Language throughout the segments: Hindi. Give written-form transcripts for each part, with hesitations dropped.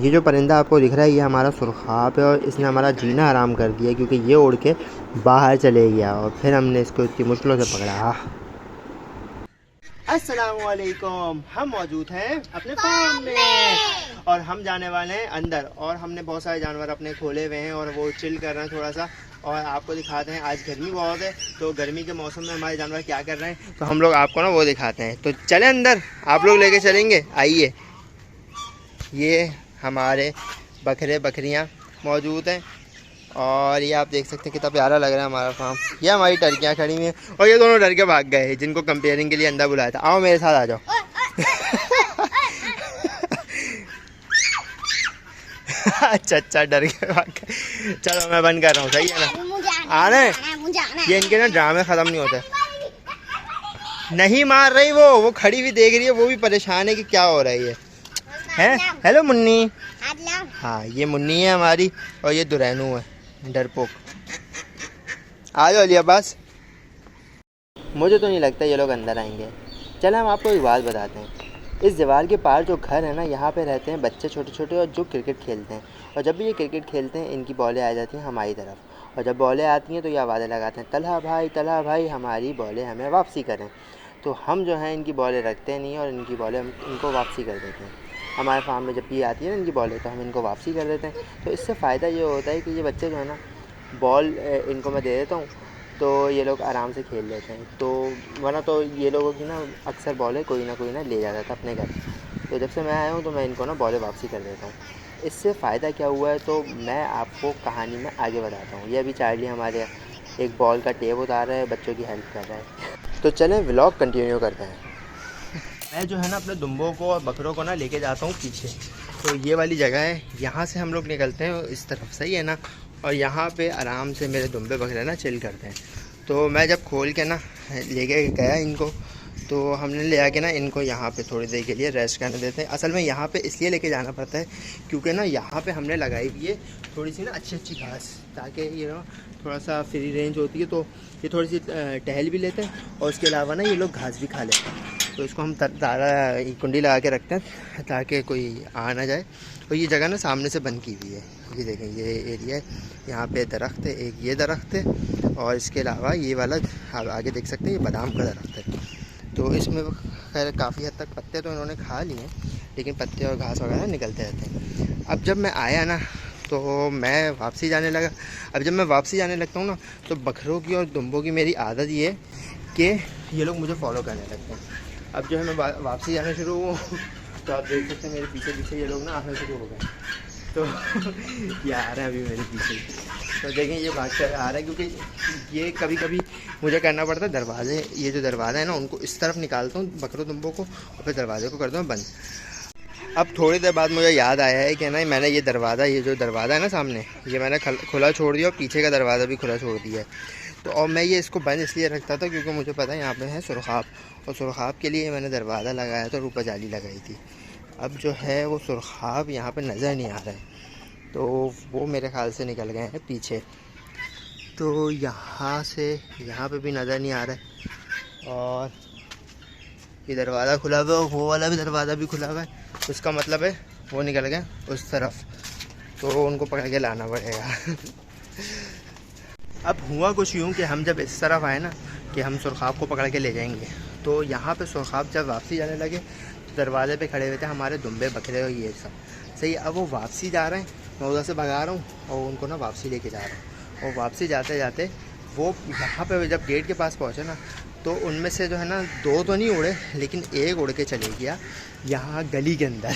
ये जो परिंदा आपको दिख रहा है ये हमारा सुरखाब है और इसने हमारा जीना आराम कर दिया क्योंकि ये उड़ के बाहर चले गया और फिर हमने इसको इतनी मुश्किलों से पकड़ा। अस्सलामुअलैकुम, हम मौजूद हैं अपने फार्म में और हम जाने वाले हैं अंदर और हमने बहुत सारे जानवर अपने खोले हुए हैं और वो चिल कर रहे हैं थोड़ा सा। और आपको दिखाते हैं, आज गर्मी बहुत है तो गर्मी के मौसम में हमारे जानवर क्या कर रहे हैं तो हम लोग आपको ना वो दिखाते हैं। तो चलें अंदर, आप लोग लेके चलेंगे, आइए। ये हमारे बकरे बकरियां मौजूद हैं और ये आप देख सकते हैं कितना प्यारा लग रहा है हमारा फार्म। ये हमारी टर्कियाँ खड़ी हुई हैं और ये दोनों डर के भाग गए जिनको कंपेयरिंग के लिए अंदर बुलाया था। आओ मेरे साथ आ जाओ। अच्छा डर के भाग गए। चलो मैं बंद कर रहा हूँ, सही है ना? आ रहे हैं ये, इनके ना ड्रामे ख़त्म नहीं होते। नहीं मार रही वो खड़ी हुई देख रही है, वो भी परेशान है कि क्या हो रहा है। हेलो मुन्नी। हाँ ये मुन्नी है हमारी और ये दुरैनू है डरपोक। आ जाओ लिया बस। मुझे तो नहीं लगता ये लोग अंदर आएंगे। चलो हम आपको एक बात बताते हैं। इस दीवार के पार जो घर है ना, यहाँ पे रहते हैं बच्चे छोटे छोटे और जो क्रिकेट खेलते हैं। और जब भी ये क्रिकेट खेलते हैं इनकी बॉलें आ जाती हैं हमारी तरफ और जब बॉलें आती हैं तो ये आवाज़ें लगाते हैं, तलहा भाई हमारी बॉलें हमें वापसी करें। तो हम जो हैं इनकी बॉलें रखते नहीं और इनकी बॉलें हम इनको वापसी कर देते हैं। हमारे फार्म में जब भी आती है ना इनकी बॉलें तो हम इनको वापसी कर देते हैं। तो इससे फ़ायदा ये होता है कि ये बच्चे जो है ना, बॉल इनको मैं दे देता हूँ तो ये लोग आराम से खेल लेते हैं। तो वरना तो ये लोगों की ना अक्सर बॉलें कोई ना ले जाता था अपने घर। तो जब से मैं आया हूँ तो मैं इनको ना बॉलें वापसी कर देता हूँ। इससे फ़ायदा क्या हुआ है तो मैं आपको कहानी में आगे बताता हूँ। ये अभी चार्ली हमारे एक बॉल का टेप उतार रहा है, बच्चों की हेल्प कर रहा है। तो चलें व्लॉग कंटिन्यू करते हैं। मैं जो है ना अपने दुम्बों को और बकरों को ना लेके जाता हूँ पीछे। तो ये वाली जगह है, यहाँ से हम लोग निकलते हैं इस तरफ, सही है ना? और यहाँ पे आराम से मेरे दुम्बे बकरे ना चिल करते हैं। तो मैं जब खोल के ना लेके गया इनको तो हमने ले आके ना इनको यहाँ पे थोड़ी देर के लिए रेस्ट करने देते हैं। असल में यहाँ पे इसलिए लेके जाना पड़ता है क्योंकि ना यहाँ पे हमने लगाई हुई है थोड़ी सी ना अच्छी घास, ताकि ये ना थोड़ा सा फ्री रेंज होती है तो ये थोड़ी सी टहल भी लेते हैं और उसके अलावा ना ये लोग घास भी खा लेते हैं। तो इसको हम तारा कुंडी लगा के रखते हैं ताकि कोई आ ना जाए। और ये जगह ना सामने से बंद की हुई है, ये देखें ये एरिया है, यहाँ पे दरख्त है, एक ये दरख्त है और इसके अलावा ये वाला आगे देख सकते हैं ये बादाम का दरख्त है। तो इसमें खैर काफ़ी हद तक पत्ते तो इन्होंने खा लिए हैं लेकिन पत्ते और घास वगैरह निकलते रहते हैं। अब जब मैं आया ना तो मैं वापसी जाने लगा। अब जब मैं वापसी जाने लगता हूँ ना तो बकरों की और दुम्बों की मेरी आदत ये है कि ये लोग मुझे फॉलो करने लगते हैं। अब जो है मैं वापसी जाना शुरू हुआ तो आप देख सकते हैं मेरे पीछे पीछे ये लोग ना आना शुरू हो गए। तो ये आ रहे हैं अभी मेरे पीछे। तो देखें ये भाग कर आ रहा है क्योंकि ये कभी कभी मुझे करना पड़ता है दरवाजे, ये जो दरवाज़ा है ना उनको इस तरफ निकालता हूँ बकरों दुम्बों को और फिर दरवाजे को करता हूँ बंद। अब थोड़ी देर बाद मुझे याद आया है कि ना मैंने ये जो दरवाज़ा है ना सामने, ये मैंने खुला छोड़ दिया और पीछे का दरवाज़ा भी खुला छोड़ दिया है। तो और मैं ये इसको बंद इसलिए रखता था क्योंकि मुझे पता है यहाँ पे है सुरखाब और सुरखाब के लिए मैंने दरवाज़ा लगाया था और ऊपर जाली लगाई थी। अब जो है वो सुरखाब यहाँ पे नज़र नहीं आ रहा है तो वो मेरे ख्याल से निकल गए हैं पीछे। तो यहाँ से यहाँ पे भी नज़र नहीं आ रहा है और ये दरवाज़ा खुला हुआ है और वो वाला भी दरवाज़ा भी खुला हुआ है। उसका मतलब है वो निकल गए उस तरफ, तो उनको पकड़ के लाना पड़ेगा। अब हुआ कुछ यूँ कि हम जब इस तरफ आए ना कि हम सुरखाब को पकड़ के ले जाएंगे तो यहाँ पे सुरखाब जब वापसी जाने लगे दरवाजे पे खड़े हुए थे हमारे दुम्बे बकरे और ये सब, सही। अब वो वापसी जा रहे हैं, मैं उधर से भगा रहा हूँ और उनको ना वापसी लेके जा रहा हूँ। और वापसी जाते जाते वो यहाँ पे जब गेट के पास पहुँचे ना तो उनमें से जो है ना दो तो नहीं उड़े लेकिन एक उड़ के चले गया यहाँ गली के अंदर।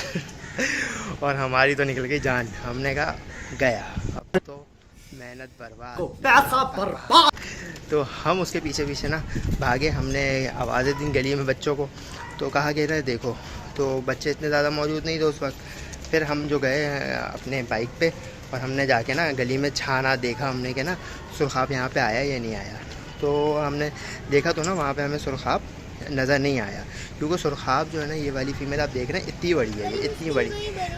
और हमारी तो निकल गई जान। हमने कहा गया, अब तो मेहनत बर्बाद, पैसा बर्बाद। तो हम उसके पीछे पीछे ना भागे, हमने आवाज़ें दी गली में बच्चों को। तो कहा कह रहे देखो, तो बच्चे इतने ज़्यादा मौजूद नहीं थे उस वक्त। फिर हम जो गए अपने बाइक पे और हमने जाके ना गली में छाना देखा हमने कि ना सुरखाब यहाँ पे आया या नहीं आया। तो हमने देखा तो ना वहाँ पे हमें सुरखाब नज़र नहीं आया क्योंकि सुरखाब जो है ना ये वाली फीमेल आप देख रहे हैं इतनी बड़ी है, ये इतनी बड़ी,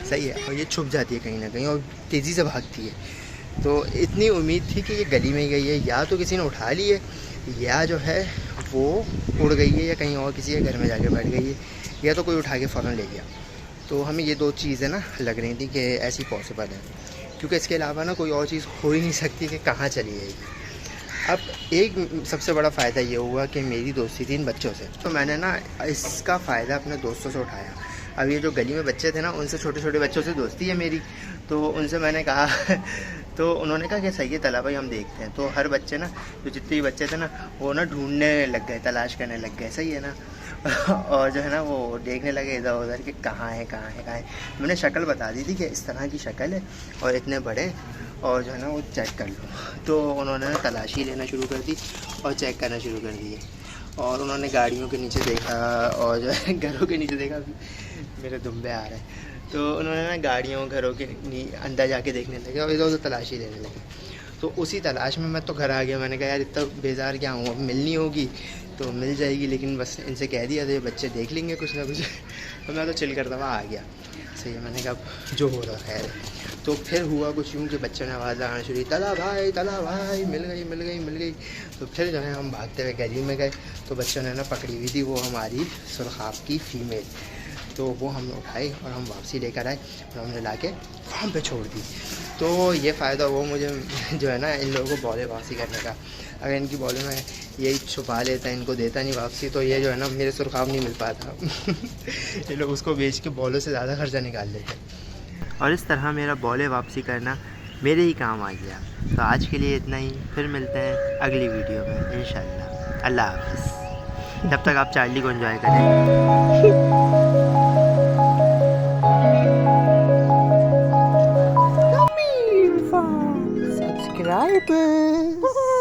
सही है। और ये छुप जाती है कहीं ना कहीं और तेज़ी से भागती है। तो इतनी उम्मीद थी कि ये गली में गई है, या तो किसी ने उठा ली है या जो है वो उड़ गई है या कहीं और किसी के घर में जाके बैठ गई है या तो कोई उठा के फ़ौरन ले गया। तो तो हमें ये 2 चीज़ें ना लग रही थी कि ऐसी पॉसिबल है, क्योंकि इसके अलावा ना कोई और चीज़ हो ही नहीं सकती कि कहाँ चली जाएगी। अब एक सबसे बड़ा फ़ायदा ये हुआ कि मेरी दोस्ती थी इन बच्चों से, तो मैंने ना इसका फ़ायदा अपने दोस्तों से उठाया। अब ये जो गली में बच्चे थे ना, उनसे छोटे छोटे बच्चों से दोस्ती है मेरी, तो उनसे मैंने कहा तो उन्होंने कहा कि सही है तला भाई, हम देखते हैं। तो हर बच्चे ना, जो जितने भी बच्चे थे ना, वो ना ढूंढने लग गए, तलाश करने लग गए, सही है ना। और जो है ना वो देखने लगे इधर उधर कि कहाँ है कहाँ है कहाँ है। मैंने शक्ल बता दी थी कि इस तरह की शक्ल है और इतने बड़े, और जो है ना वो चेक कर लो। तो उन्होंने तलाशी लेना शुरू कर दी और चेक करना शुरू कर दिए। और उन्होंने गाड़ियों के नीचे देखा और जो है घरों के नीचे देखा, मेरे दुम्बे आ रहे हैं। तो उन्होंने ना गाड़ियों घरों के अंदर जाके देखने लगे और इधर उधर तलाशी लेने लगे। तो उसी तलाश में मैं तो घर आ गया। मैंने कहा यार इतना बेजार क्या हूँ, अब मिलनी होगी तो मिल जाएगी, लेकिन बस इनसे कह दिया तो बच्चे देख लेंगे कुछ ना कुछ। तो मैं तो चिल करता हुआ आ गया। सही है, मैंने कहा जो हो रहा है। तो फिर हुआ कुछ यूँ कि बच्चों ने आवाज़ लगाना शुरू की, तला भाई मिल गई मिल गई मिल गई। तो फिर जो है हम भागते हुए गली में गए, तो बच्चों ने ना पकड़ी हुई थी वो हमारी सुरखाब की फ़ीमेल। तो वो हमने उठाई और हम वापसी लेकर आए और हमने ला के फार्म पर छोड़ दी। तो ये फ़ायदा हुआ मुझे जो है ना इन लोगों को बॉलें वापसी करने का। अगर इनकी बॉलें मैं यही छुपा लेता, इनको देता नहीं वापसी, तो ये जो है ना मेरे सुरखाब नहीं मिल पाता। ये लोग उसको बेच के बॉलों से ज़्यादा खर्चा निकाल लेते। और इस तरह मेरा बॉलें वापसी करना मेरे ही काम आ गया। तो आज के लिए इतना ही, फिर मिलते हैं अगली वीडियो में इंशाल्लाह। अल्लाह हाफ़िज़। तब तक आप चार्ली को एंजॉय करें। Subscribers.